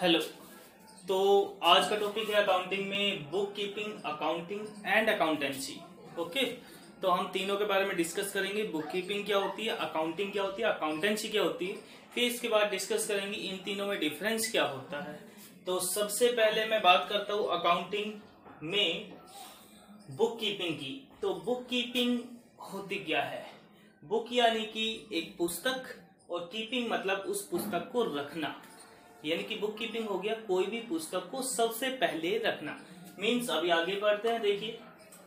Hello. तो आज का टॉपिक है अकाउंटिंग में book keeping, accounting and accountancy. Okay, तो हम तीनों के बारे में डिस्कस करेंगे। बुक कीपिंग क्या होती है, अकाउंटिंग क्या होती है, अकाउंटेंसी क्या होती है। फिर इसके बाद डिस्कस करेंगे इन तीनों में डिफरेंस क्या होता है। तो सबसे पहले मैं बात करता हूँ अकाउंटिंग में बुक कीपिंग की। तो बुक कीपिंग होती क्या है? बुक यानी कि एक पुस्तक, और कीपिंग मतलब उस पुस्तक को रखना। यानी कि बुक कीपिंग हो गया कोई भी पुस्तक को सबसे पहले रखना। मीन्स अभी आगे बढ़ते हैं। देखिए,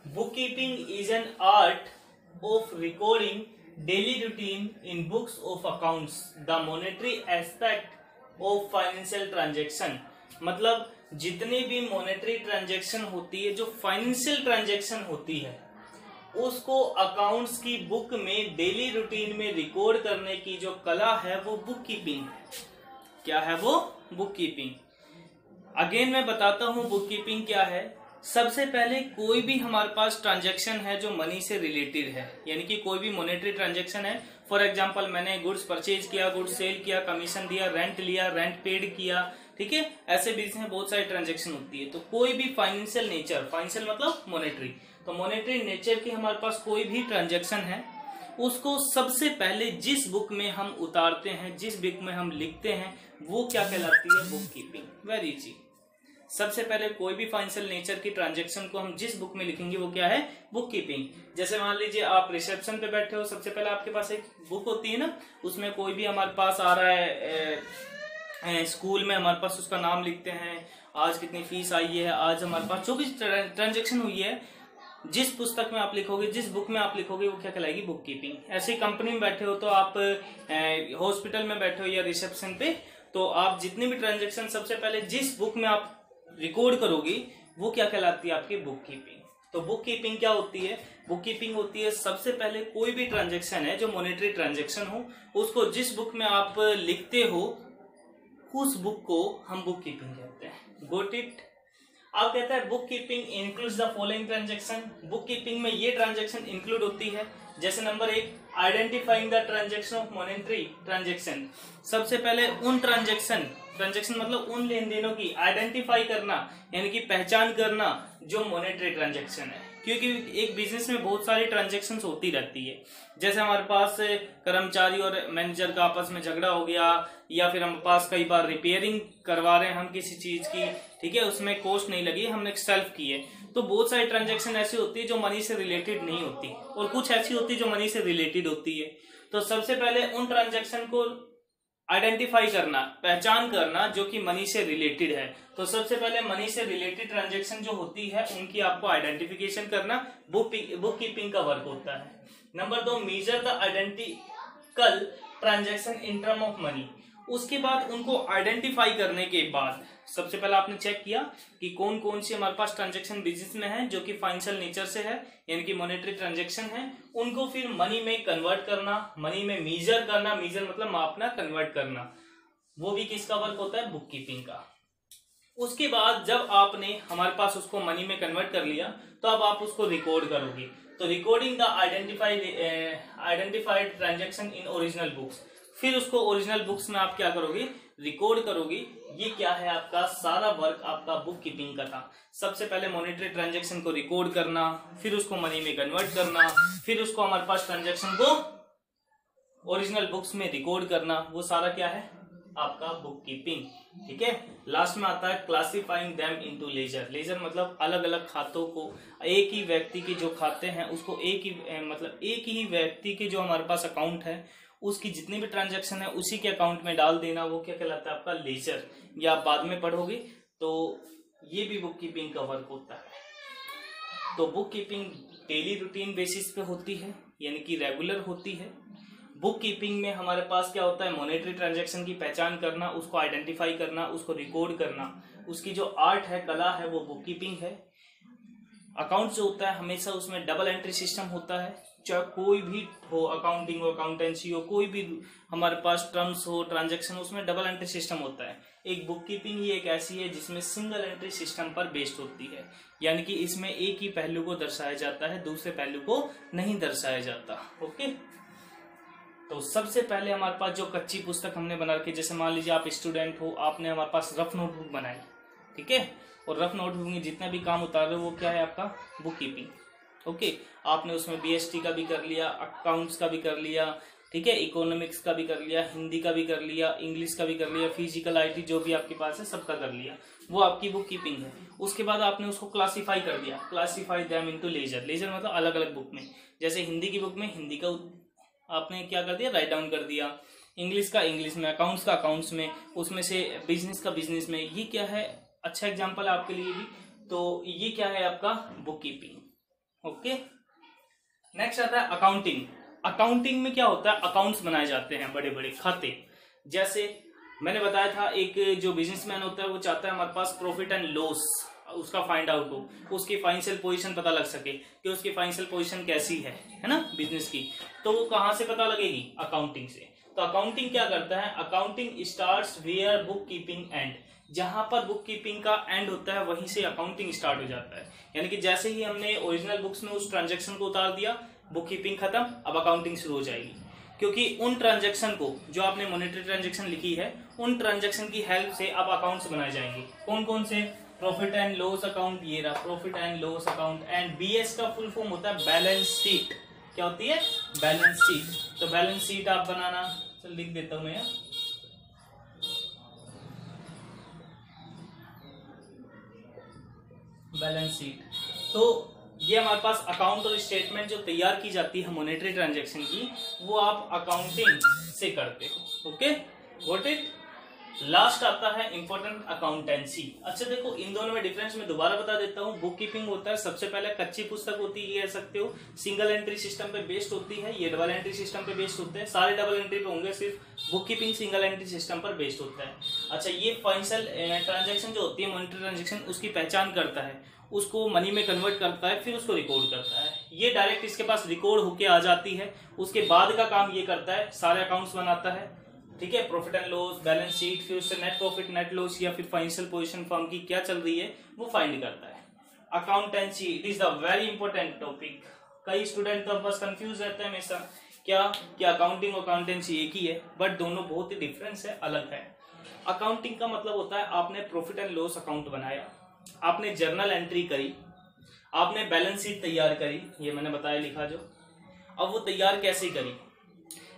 book keeping is an art of recording daily routine in books of accounts the monetary aspect of financial transaction. मतलब जितने भी मॉनेटरी ट्रांजेक्शन होती है, जो फाइनेंशियल ट्रांजेक्शन होती है, उसको अकाउंट्स की बुक में डेली रूटीन में रिकॉर्ड करने की जो कला है वो बुक कीपिंग है। क्या है वो? Book keeping. अगेन मैं बताता हूं बुक कीपिंग क्या है। सबसे पहले कोई भी हमारे पास ट्रांजैक्शन है जो मनी से रिलेटेड है, यानी कि कोई भी मॉनेटरी ट्रांजैक्शन है। फॉर एग्जांपल, मैंने गुड्स परचेज किया, गुड्स सेल किया, कमीशन दिया, रेंट लिया, रेंट पेड किया, ठीक है। ऐसे बिजनेस में बहुत सारी ट्रांजैक्शन होती है। तो कोई भी फाइनेंशियल नेचर, फाइनेंशियल मतलब मॉनेटरी, तो मॉनेटरी नेचर की हमारे पास कोई भी ट्रांजैक्शन है, उसको सबसे पहले जिस बुक में हम उतारते हैं, जिस बुक में हम लिखते हैं, वो क्या कहलाती है? Book keeping. Very easy. सबसे पहले कोई भी फाइनेंशियल नेचर की ट्रांजैक्शन को हम जिस बुक में लिखेंगे वो क्या है? Book keeping. जैसे मान लीजिए आप रिसेप्शन पे बैठे हो, सबसे पहले आपके पास एक बुक होती है ना, उसमें कोई भी हमारे पास आ रहा है, स्कूल में हमारे पास उसका नाम लिखते हैं, आज कितनी फीस आई है, आज हमारे पास जो भी ट्रांजेक्शन हुई है, जिस पुस्तक में आप लिखोगे, जिस बुक में आप लिखोगे, वो क्या कहलाएगी? Book keeping. ऐसे कंपनी में बैठे हो, तो आप हॉस्पिटल में बैठे हो या रिसेप्शन पे, तो आप जितनी भी ट्रांजैक्शन सबसे पहले जिस बुक में आप रिकॉर्ड करोगे वो क्या कहलाती है? आपकी बुक कीपिंग। तो बुक कीपिंग क्या होती है? बुक कीपिंग होती है सबसे पहले कोई भी ट्रांजैक्शन है जो मॉनेटरी ट्रांजैक्शन हो, उसको जिस बुक में आप लिखते हो उस बुक को हम बुक कीपिंग कहते हैं। Got it? अब कहता है book keeping includes the following transaction. Book keeping में ये ट्रांजैक्शन इंक्लूड होती है। जैसे number 1, identifying the transaction of monetary transaction. सबसे पहले उन ट्रांजैक्शन मतलब उन लेन देनों की आइडेंटिफाई करना, यानी कि पहचान करना जो मॉनेटरी ट्रांजैक्शन है। क्योंकि एक बिजनेस में बहुत सारी ट्रांजैक्शन होती रहती है। जैसे हमारे पास कर्मचारी और मैनेजर का आपस में झगड़ा हो गया, या फिर हमारे पास कई बार रिपेयरिंग करवा रहे हैं हम किसी चीज की, ठीक है, उसमें कॉस्ट नहीं लगी, हमने सेल्फ की है। तो बहुत सारी ट्रांजैक्शन ऐसी होती है जो मनी से रिलेटेड नहीं होती, और कुछ ऐसी होती है जो मनी से रिलेटेड होती है। तो सबसे पहले उन ट्रांजैक्शन को आइडेंटिफाई करना, पहचान करना जो कि मनी से रिलेटेड है। तो सबसे पहले मनी से रिलेटेड ट्रांजैक्शन जो होती है उनकी आपको आइडेंटिफिकेशन करना बुक कीपिंग का वर्क होता है। Number 2, measure the identical transaction in term of money. उसके बाद उनको आइडेंटिफाई करने के बाद सबसे पहले आपने चेक किया कि कौन कौन सी हमारे पास ट्रांजैक्शन बिजनेस में है जो कि फाइनेंशियल नेचर से है, यानी कि मॉनेटरी ट्रांजैक्शन है। उनको फिर मनी में कन्वर्ट करना, मनी में मेजर करना, मेजर मतलब मापना, कन्वर्ट करना, वो भी किसका वर्क होता है? बुक कीपिंग का। उसके बाद जब आपने हमारे पास उसको मनी में कन्वर्ट कर लिया, तो अब आप उसको रिकॉर्ड करोगे। तो recording the identified transaction in original books. फिर उसको ओरिजिनल बुक्स में आप क्या करोगे? रिकॉर्ड करोगे। ये क्या है? आपका सारा वर्क आपका बुक कीपिंग का था। सबसे पहले मॉनेटरी ट्रांजैक्शन को रिकॉर्ड करना, फिर उसको मनी में कन्वर्ट करना, फिर उसको हमारे पास ट्रांजैक्शन को ओरिजिनल बुक्स में रिकॉर्ड करना, वो सारा क्या है? आपका बुक कीपिंग। ठीक है। लास्ट में आता है classifying them into ledger. Ledger मतलब अलग अलग खातों को, एक ही व्यक्ति के जो खाते हैं उसको एक ही व्यक्ति के जो हमारे पास अकाउंट है उसकी जितनी भी ट्रांजैक्शन है उसी के अकाउंट में डाल देना, वो क्या कहलाता है? आपका लेजर। ये आप बाद में पढ़ोगे। तो ये भी बुक कीपिंग का वर्क होता है। तो book keeping daily routine basis पे होती है, यानी कि रेगुलर होती है। बुक कीपिंग में हमारे पास क्या होता है? मॉनेटरी ट्रांजैक्शन की पहचान करना, उसको आइडेंटिफाई करना, उसको रिकॉर्ड करना, उसकी जो आर्ट है, कला है, वो बुक कीपिंग है। अकाउंट जो होता है हमेशा उसमें डबल एंट्री सिस्टम होता है। चाहे कोई भी हो, अकाउंटिंग हो, अकाउंटेंसी हो, कोई भी हमारे पास टर्म्स हो, ट्रांजैक्शन हो, उसमें डबल एंट्री सिस्टम होता है। एक बुक कीपिंग ही एक ऐसी है जिसमें सिंगल एंट्री सिस्टम पर बेस्ड होती है, यानी कि इसमें एक ही पहलू को दर्शाया जाता है, दूसरे पहलू को नहीं दर्शाया जाता। ओके। तो सबसे पहले हमारे पास जो कच्ची पुस्तक हमने बना रखी, जैसे मान लीजिए आप स्टूडेंट हो, आपने हमारे पास रफ नोटबुक बनाई, ठीक है, और रफ नोटबुक में जितना भी काम उतार रहे हो वो क्या है आपका बुक कीपिंग। ओके, आपने उसमें BST का भी कर लिया, अकाउंट्स का भी कर लिया, ठीक है, इकोनॉमिक्स का भी कर लिया, हिंदी का भी कर लिया, इंग्लिश का भी कर लिया, फिजिकल IT जो भी आपके पास है सबका कर लिया, वो आपकी बुक कीपिंग है। उसके बाद आपने उसको क्लासीफाई कर दिया, classify them into ledger, ledger मतलब अलग अलग बुक में, जैसे हिंदी की बुक में हिंदी का आपने क्या कर दिया, राइट डाउन कर दिया, इंग्लिश का इंग्लिश में, अकाउंट्स का अकाउंट्स में, उसमें से बिजनेस का बिजनेस में। ये क्या है, अच्छा एग्जांपल है आपके लिए भी। तो ये क्या है आपका बुक कीपिंग। ओके, नेक्स्ट आता है अकाउंटिंग। अकाउंटिंग में क्या होता है, अकाउंट्स बनाए जाते हैं, बड़े बड़े खाते। जैसे मैंने बताया था, एक जो बिजनेसमैन होता है वो चाहता है हमारे पास प्रॉफिट एंड लॉस उसका फाइंड आउट हो, उसकी फाइनेंशियल पोजीशन पता लग सके कि उसकी फाइनेंशियल पोजीशन कैसी है ना बिजनेस की। तो वो कहां से पता लगेगी, अकाउंटिंग से। तो अकाउंटिंग क्या करता है, accounting starts where book keeping end, जहां पर बुक कीपिंग का एंड होता है वहीं से अकाउंटिंग स्टार्ट हो जाता है। यानी कि जैसे ही हमने ओरिजिनल बुक्स में उस ट्रांजेक्शन को उतार दिया, बुक कीपिंग खत्म, अब अकाउंटिंग शुरू हो जाएगी। क्योंकि उन ट्रांजेक्शन को, जो आपने मॉनेटरी ट्रांजेक्शन लिखी है, उन ट्रांजेक्शन की हेल्प से अब अकाउंट्स बनाए जाएंगे। कौन कौन से, प्रॉफिट एंड लॉस अकाउंट, ये रहा profit and loss account, and BS का फुल फॉर्म होता है बैलेंस शीट। क्या होती है, बैलेंस शीट। तो बैलेंस शीट आप बनाना, चल लिख देता हूं मैं, बैलेंस शीट। तो ये हमारे पास अकाउंट और स्टेटमेंट जो तैयार की जाती है मॉनेटरी ट्रांजैक्शन की, वो आप अकाउंटिंग से करते हो। Okay, got it. लास्ट आता है इंपॉर्टेंट अकाउंटेंसी। अच्छा देखो, इन दोनों में डिफरेंस मैं दोबारा बता देता हूँ। बुक कीपिंग होता है, सबसे पहले कच्ची पुस्तक होती है, ये कह सकते हो, सिंगल एंट्री सिस्टम पे बेस्ड होती है। ये डबल एंट्री सिस्टम पे बेस्ड होते हैं, सारे डबल एंट्री पे होंगे, सिर्फ book keeping single entry system पर बेस्ड होता है। अच्छा, ये फाइनेंशियल ट्रांजेक्शन जो होती है, मॉनेटरी ट्रांजेक्शन, उसकी पहचान करता है, उसको मनी में कन्वर्ट करता है, फिर उसको रिकॉर्ड करता है। ये डायरेक्ट इसके पास रिकॉर्ड होके आ जाती है। उसके बाद का काम ये करता है, सारे अकाउंट्स बनाता है, ठीक है, profit and loss, balance sheet, फिर उससे नेट प्रॉफिट, नेट लॉस, या फिर फाइनेंशियल पोजीशन फर्म की क्या चल रही है वो फाइंड करता है। Accountancy, it is the very important topic. कई स्टूडेंट तो बस कंफ्यूज रहते हैं हमेशा, क्या अकाउंटिंग और अकाउंटेंसी एक ही है, बट दोनों बहुत ही डिफरेंस है, अलग है। अकाउंटिंग का मतलब होता है आपने प्रॉफिट एंड लॉस अकाउंट बनाया, आपने जर्नल एंट्री करी, आपने बैलेंस शीट तैयार करी, ये मैंने बताया लिखा जो। अब वो तैयार कैसे करी,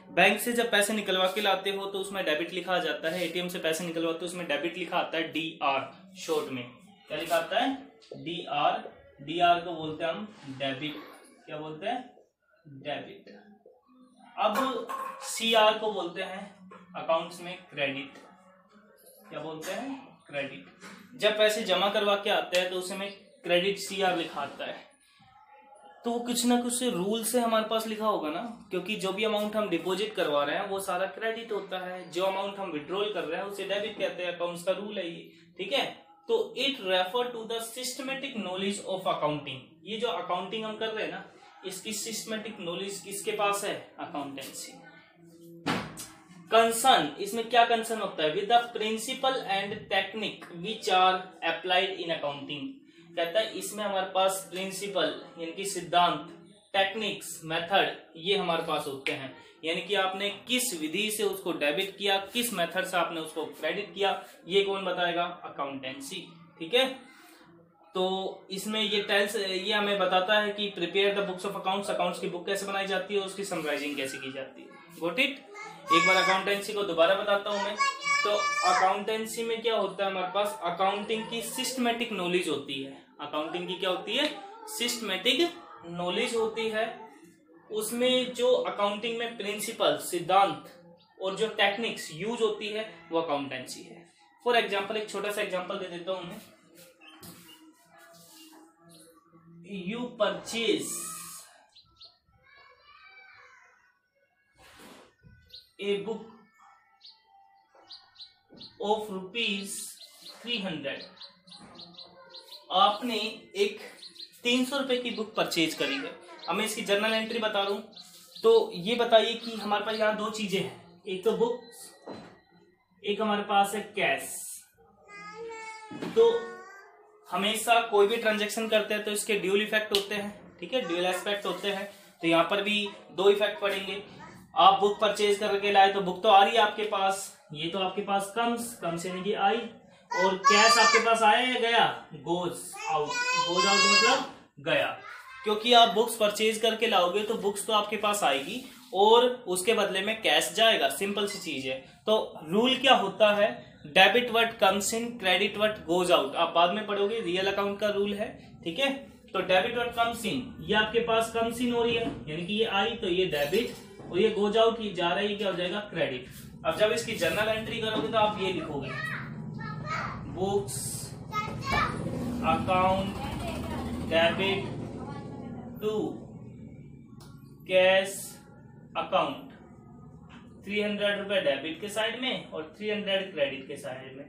बैंक से जब पैसे निकलवा के लाते हो तो उसमें डेबिट लिखा जाता है, ATM से पैसे निकलवाते हो उसमें डेबिट लिखा आता है, DR शॉर्ट में। क्या लिखा आता है, DR को बोलते हैं हम डेबिट। क्या बोलते हैं, डेबिट। अब CR को बोलते हैं अकाउंट्स में क्रेडिट। क्या बोलते हैं, क्रेडिट। जब पैसे जमा करवा के आते हैं तो उसमें क्रेडिट CR लिखा आता है। तो कुछ ना कुछ रूल से हमारे पास लिखा होगा ना, क्योंकि जो भी अमाउंट हम डिपॉजिट करवा रहे हैं वो सारा क्रेडिट होता है, जो अमाउंट हम विड्रॉल कर रहे हैं उसे डेबिट कहते हैं, अकाउंट्स का रूल है ये, ठीक है। तो it refer to the systematic knowledge of accounting. ये जो अकाउंटिंग हम कर रहे हैं ना, इसकी सिस्टमेटिक नॉलेज किसके पास है, अकाउंटेंसी। कंसर्न, इसमें क्या कंसर्न होता है, with the principle and technique which are applied in accounting. कहता है इसमें हमारे पास प्रिंसिपल यानी कि सिद्धांत, टेक्निक्स, मेथड, ये हमारे पास होते हैं। यानी कि आपने किस विधि से उसको डेबिट किया, किस मेथड से आपने उसको क्रेडिट किया, ये कौन बताएगा, अकाउंटेंसी, ठीक है। तो इसमें ये हमें बताता है कि prepare the books of accounts, accounts की बुक कैसे बनाई जाती है, उसकी समराइजिंग कैसे की जाती है। Got it. एक बार अकाउंटेंसी को दोबारा बताता हूं मैं। तो अकाउंटेंसी में क्या होता है, हमारे पास अकाउंटिंग की सिस्टमेटिक नॉलेज होती है। अकाउंटिंग की क्या होती है, सिस्टमेटिक नॉलेज होती है। उसमें जो अकाउंटिंग में प्रिंसिपल, सिद्धांत और जो टेक्निक्स यूज होती है वो अकाउंटेंसी है। फॉर एग्जांपल, एक छोटा सा एग्जांपल दे देता हूं मैं। You purchase a book of ₹300। आपने एक 300 रुपए की बुक परचेज करी है। अब मैं इसकी जर्नल एंट्री बता रहा हूं। तो ये बताइए कि हमारे पास यहाँ दो चीजें हैं, एक तो बुक, एक हमारे पास है कैश। तो हमेशा कोई भी ट्रांजैक्शन करते हैं तो इसके ड्यूल इफेक्ट होते हैं, ठीक है, ड्यूल एस्पेक्ट होते हैं। तो यहाँ पर भी दो इफेक्ट पड़ेंगे। आप बुक परचेज करके लाए तो बुक तो आ रही है आपके पास, ये तो आपके पास कम्स यानी कि आई, और कैश आपके पास आया या गया, गोज आउट मतलब गया, क्योंकि आप बुक्स परचेज करके लाओगे तो बुक्स तो आपके पास आएगी और उसके बदले में कैश जाएगा, सिंपल सी चीज है। तो रूल क्या होता है, debit what comes in, credit what goes out, आप बाद में पढ़ोगे, रियल अकाउंट का रूल है, ठीक है। तो डेबिट व्हाट कम्स इन, ये आपके पास कम्स इन हो रही है यानी कि ये आई, तो ये डेबिट, और ये गोज आउट, ये जा रहा है, ये क्या हो जाएगा, क्रेडिट। अब जब इसकी जर्नल एंट्री करोगे तो आप ये लिखोगे, books account debit to cash account, 300 रुपए डेबिट के साइड में और 300 क्रेडिट के साइड में।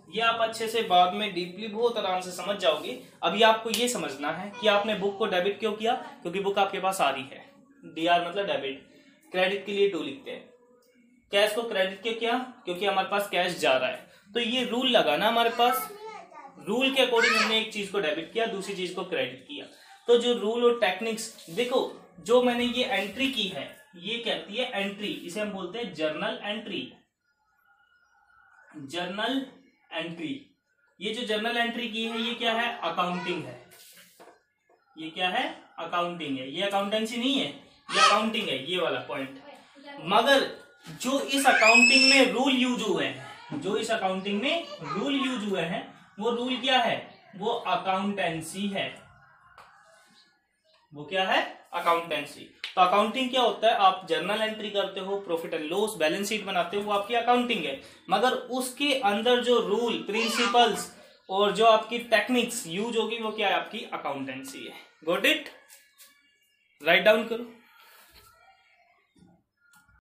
ये आप अच्छे से बाद में डीपली बहुत आराम से समझ जाओगे। अभी आपको ये समझना है कि आपने बुक को डेबिट क्यों किया, क्योंकि बुक आपके पास आ रही है, डीआर मतलब डेबिट, क्रेडिट के लिए 2 लिखते हैं। कैश को क्रेडिट क्यों किया, क्योंकि हमारे पास कैश जा रहा है, तो ये रूल लगा ना हमारे पास, रूल के अकॉर्डिंग हमने एक चीज को डेबिट किया, दूसरी चीज को क्रेडिट किया। तो जो रूल और टेक्निक्स देखो, जो मैंने ये एंट्री की है ये कहती है एंट्री, इसे हम बोलते हैं जर्नल एंट्री, जर्नल एंट्री। ये जो जर्नल एंट्री की है ये क्या है, अकाउंटिंग है, ये क्या है, अकाउंटिंग है, ये अकाउंटेंसी नहीं है, ये अकाउंटिंग है, ये वाला पॉइंट। मगर जो इस अकाउंटिंग में रूल यूज हुए हैं, जो इस अकाउंटिंग में रूल यूज हुए हैं, वो रूल क्या है, वो अकाउंटेंसी है, वो क्या है, अकाउंटेंसी। तो अकाउंटिंग क्या होता है, आप जर्नल एंट्री करते हो, profit and loss, balance sheet बनाते हो, वो आपकी अकाउंटिंग है। मगर उसके अंदर जो रूल, प्रिंसिपल्स और जो आपकी टेक्निक्स यूज होगी वो क्या है, आपकी अकाउंटेंसी है। गॉट इट, राइट डाउन करो।